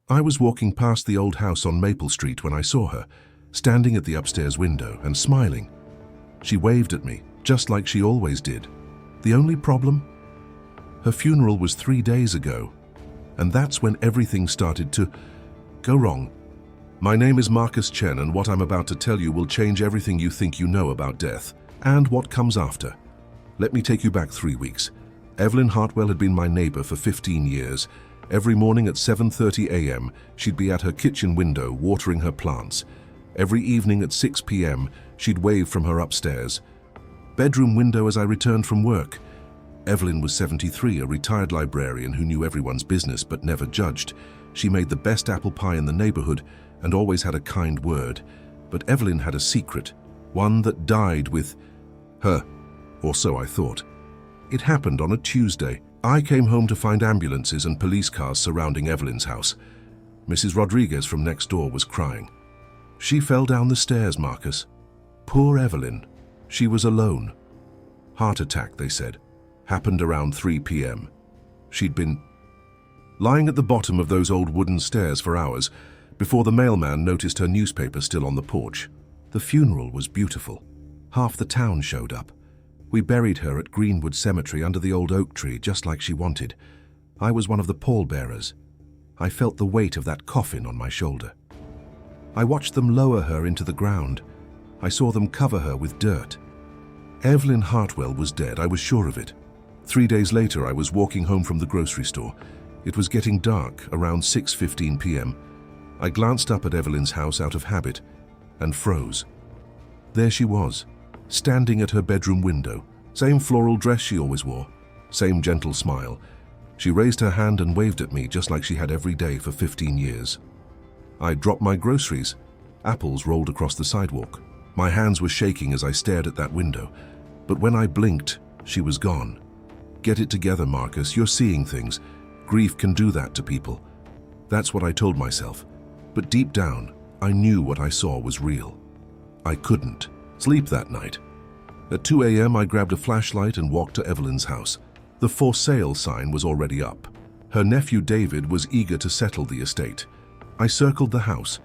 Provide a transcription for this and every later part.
I was walking past the old house on Maple Street when I saw her, standing at the upstairs window and smiling. She waved at me, just like she always did. The only problem? Her funeral was 3 days ago, and that's when everything started to go wrong. My name is Marcus Chen, and what I'm about to tell you will change everything you think you know about death and what comes after. Let me take you back 3 weeks. Evelyn Hartwell had been my neighbor for 15 years. Every morning at 7:30 a.m., she'd be at her kitchen window watering her plants. Every evening at 6 p.m., she'd wave from her upstairs bedroom window as I returned from work. Evelyn was 73, a retired librarian who knew everyone's business but never judged. She made the best apple pie in the neighborhood and always had a kind word. But Evelyn had a secret, one that died with her, or so I thought. It happened on a Tuesday. I came home to find ambulances and police cars surrounding Evelyn's house. Mrs. Rodriguez from next door was crying. She fell down the stairs, Marcus. Poor Evelyn. She was alone. Heart attack, they said. Happened around 3 p.m. She'd been lying at the bottom of those old wooden stairs for hours before the mailman noticed her newspaper still on the porch. The funeral was beautiful. Half the town showed up. We buried her at Greenwood Cemetery under the old oak tree, just like she wanted. I was one of the pallbearers. I felt the weight of that coffin on my shoulder. I watched them lower her into the ground. I saw them cover her with dirt. Evelyn Hartwell was dead, I was sure of it. 3 days later, I was walking home from the grocery store. It was getting dark, around 6:15 p.m. I glanced up at Evelyn's house out of habit and froze. There she was, standing at her bedroom window, same floral dress she always wore, same gentle smile. She raised her hand and waved at me just like she had every day for 15 years. I dropped my groceries. Apples rolled across the sidewalk. My hands were shaking as I stared at that window, but when I blinked, she was gone. Get it together, Marcus, you're seeing things. Grief can do that to people. That's what I told myself, but deep down, I knew what I saw was real. I couldn't sleep that night. At 2 a.m., I grabbed a flashlight and walked to Evelyn's house. The for sale sign was already up. Her nephew David was eager to settle the estate. I circled the house.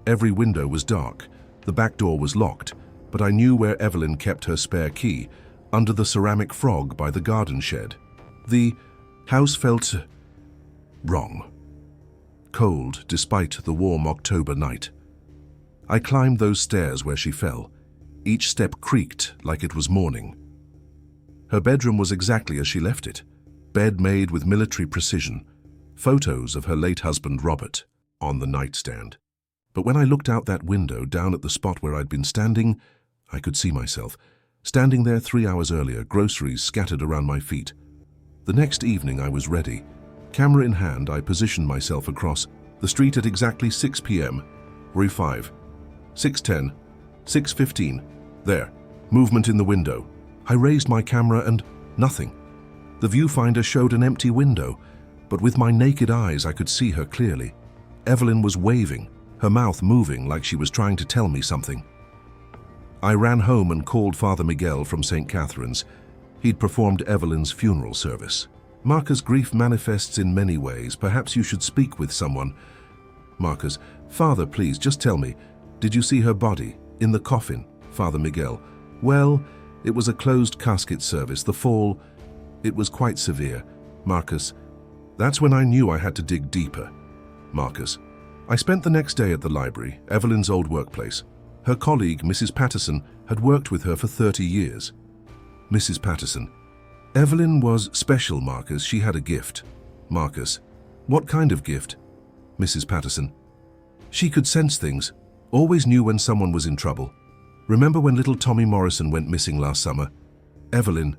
Every window was dark. The back door was locked, but I knew where Evelyn kept her spare key, under the ceramic frog by the garden shed. The house felt wrong. Cold despite the warm October night. I climbed those stairs where she fell. Each step creaked like it was morning. Her bedroom was exactly as she left it. Bed made with military precision. Photos of her late husband Robert on the nightstand. But when I looked out that window down at the spot where I'd been standing, I could see myself. Standing there 3 hours earlier, groceries scattered around my feet. The next evening I was ready. Camera in hand, I positioned myself across the street at exactly 6 p.m. Roy 5, 6:10, 6:15. There, movement in the window. I raised my camera and nothing. The viewfinder showed an empty window, but with my naked eyes I could see her clearly. Evelyn was waving, her mouth moving like she was trying to tell me something. I ran home and called Father Miguel from St. Catherine's. He'd performed Evelyn's funeral service. Marcus, grief manifests in many ways. Perhaps you should speak with someone. Marcus, Father, please, just tell me, did you see her body in the coffin? Father Miguel, well, it was a closed casket service. The fall, it was quite severe. Marcus, that's when I knew I had to dig deeper. Marcus, I spent the next day at the library, Evelyn's old workplace. Her colleague, Mrs. Patterson, had worked with her for 30 years. Mrs. Patterson, Evelyn was special, Marcus. She had a gift. Marcus, what kind of gift? Mrs. Patterson, she could sense things, always knew when someone was in trouble. Remember when little Tommy Morrison went missing last summer? Evelyn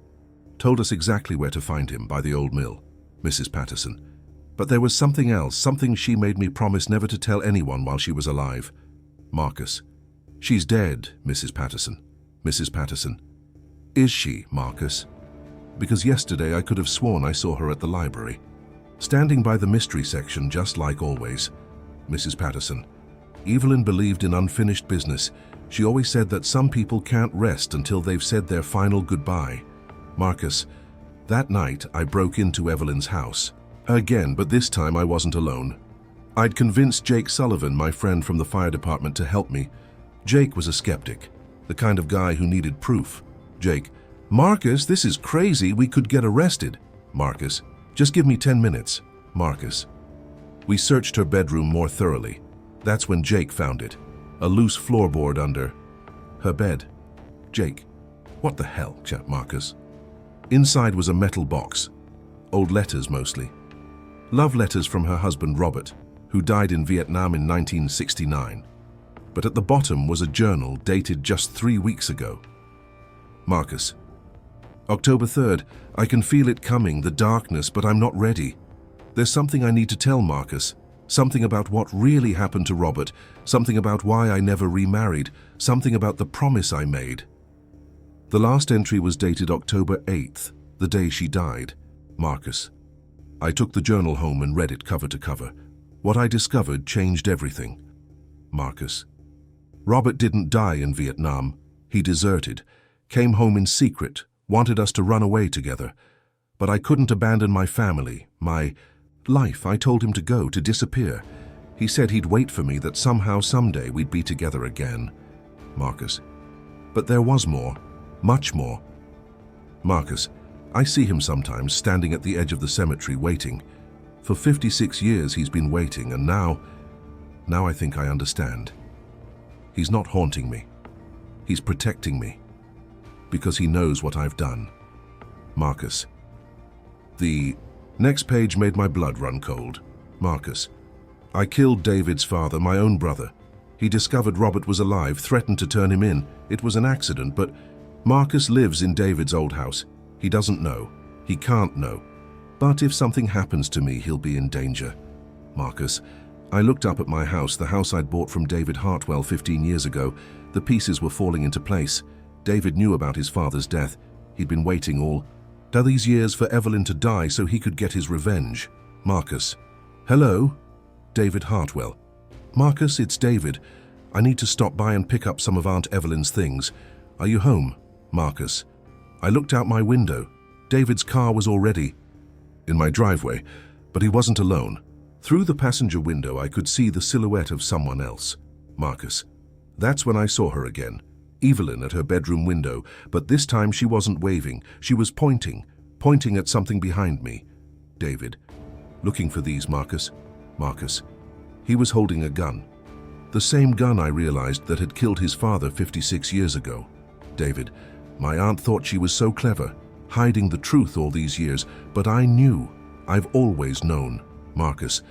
told us exactly where to find him, by the old mill. Mrs. Patterson, but there was something else, something she made me promise never to tell anyone while she was alive. Marcus, she's dead, Mrs. Patterson. Mrs. Patterson, is she, Marcus? Because yesterday I could have sworn I saw her at the library, standing by the mystery section just like always. Mrs. Patterson, Evelyn believed in unfinished business. She always said that some people can't rest until they've said their final goodbye. Marcus, that night I broke into Evelyn's house. Again, but this time I wasn't alone. I'd convinced Jake Sullivan, my friend from the fire department, to help me. Jake was a skeptic, the kind of guy who needed proof. Jake: Marcus, this is crazy, we could get arrested. Marcus: just give me 10 minutes. Marcus: we searched her bedroom more thoroughly. That's when Jake found it. A loose floorboard under her bed. Jake: what the hell, chap? Marcus: inside was a metal box. Old letters mostly. Love letters from her husband Robert, who died in Vietnam in 1969. But at the bottom was a journal dated just 3 weeks ago. Marcus: October 3rd, I can feel it coming, the darkness, but I'm not ready. There's something I need to tell Marcus. Something about what really happened to Robert. Something about why I never remarried. Something about the promise I made. The last entry was dated October 8th, the day she died. Marcus: I took the journal home and read it cover to cover. What I discovered changed everything. Marcus: Robert didn't die in Vietnam. He deserted, came home in secret, wanted us to run away together. But I couldn't abandon my family, my life. I told him to go, to disappear. He said he'd wait for me, that somehow, someday, we'd be together again. Marcus: but there was more, much more. Marcus: I see him sometimes standing at the edge of the cemetery waiting. For 56 years he's been waiting, and now I think I understand. He's not haunting me. He's protecting me. Because he knows what I've done. Marcus: the next page made my blood run cold. Marcus: I killed David's father, my own brother. He discovered Robert was alive, threatened to turn him in. It was an accident, but Marcus lives in David's old house. He doesn't know. He can't know. But if something happens to me, he'll be in danger. Marcus: I looked up at my house, the house I'd bought from David Hartwell 15 years ago. The pieces were falling into place. David knew about his father's death. He'd been waiting all these years for Evelyn to die so he could get his revenge. Marcus: hello? David Hartwell: Marcus, it's David. I need to stop by and pick up some of Aunt Evelyn's things. Are you home? Marcus: I looked out my window. David's car was already in my driveway, but he wasn't alone. Through the passenger window I could see the silhouette of someone else. Marcus: that's when I saw her again. Evelyn at her bedroom window, but this time she wasn't waving. She was pointing at something behind me. David: looking for these, Marcus. Marcus: he was holding a gun. The same gun I realized that had killed his father 56 years ago. David: my aunt thought she was so clever, hiding the truth all these years, but I knew. I've always known. Marcus: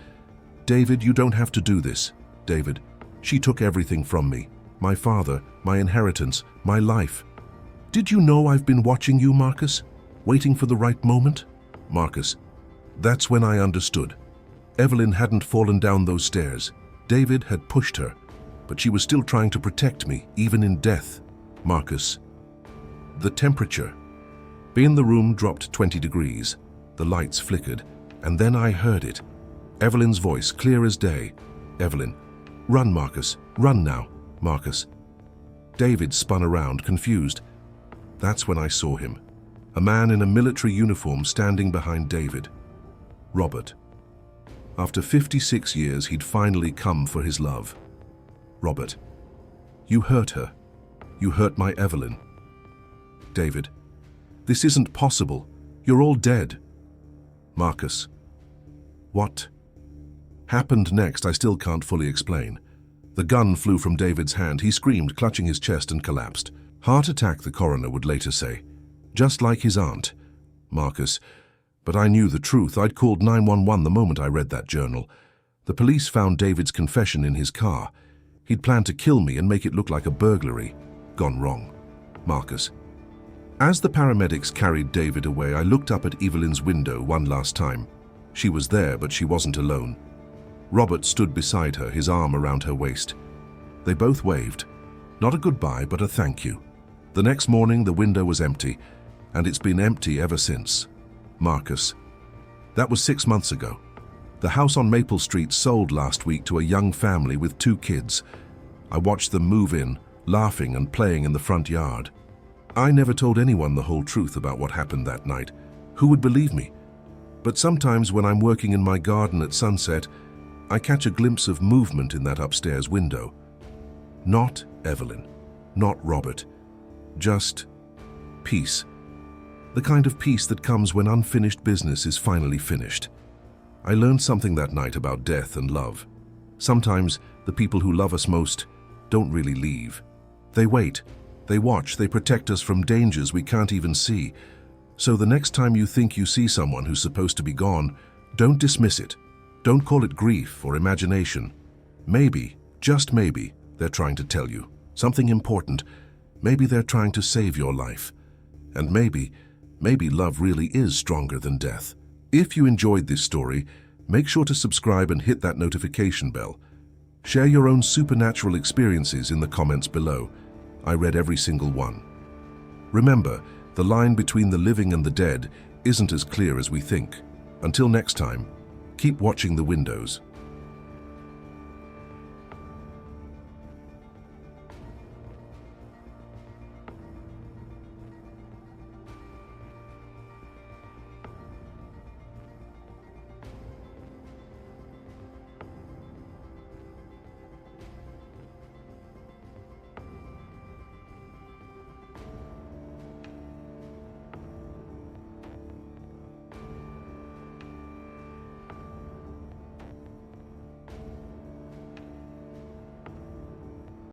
David, you don't have to do this. David: she took everything from me. My father, my inheritance, my life. Did you know I've been watching you, Marcus? Waiting for the right moment? Marcus: that's when I understood. Evelyn hadn't fallen down those stairs. David had pushed her, but she was still trying to protect me, even in death. Marcus: the temperature. In the room dropped 20 degrees. The lights flickered, and then I heard it. Evelyn's voice, clear as day. Evelyn: run, Marcus, run now. Marcus. David spun around, confused. That's when I saw him. A man in a military uniform standing behind David. Robert. After 56 years, he'd finally come for his love. Robert. You hurt her. You hurt my Evelyn. David. This isn't possible. You're all dead. Marcus. What happened next, I still can't fully explain. The gun flew from David's hand. He screamed, clutching his chest, and collapsed. Heart attack, the coroner would later say. Just like his aunt. Marcus. But I knew the truth. I'd called 911 the moment I read that journal. The police found David's confession in his car. He'd planned to kill me and make it look like a burglary. Gone wrong. Marcus. As the paramedics carried David away, I looked up at Evelyn's window one last time. She was there, but she wasn't alone. Robert stood beside her, his arm around her waist. They both waved. Not a goodbye, but a thank you. The next morning, the window was empty, and it's been empty ever since. Marcus. That was 6 months ago. The house on Maple Street sold last week to a young family with 2 kids. I watched them move in, laughing and playing in the front yard. I never told anyone the whole truth about what happened that night. Who would believe me? But sometimes when I'm working in my garden at sunset, I catch a glimpse of movement in that upstairs window. Not Evelyn, not Robert, just peace. The kind of peace that comes when unfinished business is finally finished. I learned something that night about death and love. Sometimes the people who love us most don't really leave. They wait, they watch, they protect us from dangers we can't even see. So the next time you think you see someone who's supposed to be gone, don't dismiss it. Don't call it grief or imagination. Maybe, just maybe, they're trying to tell you something important. Maybe they're trying to save your life. And maybe love really is stronger than death. If you enjoyed this story, make sure to subscribe and hit that notification bell. Share your own supernatural experiences in the comments below. I read every single one. Remember, the line between the living and the dead isn't as clear as we think. Until next time, keep watching the windows.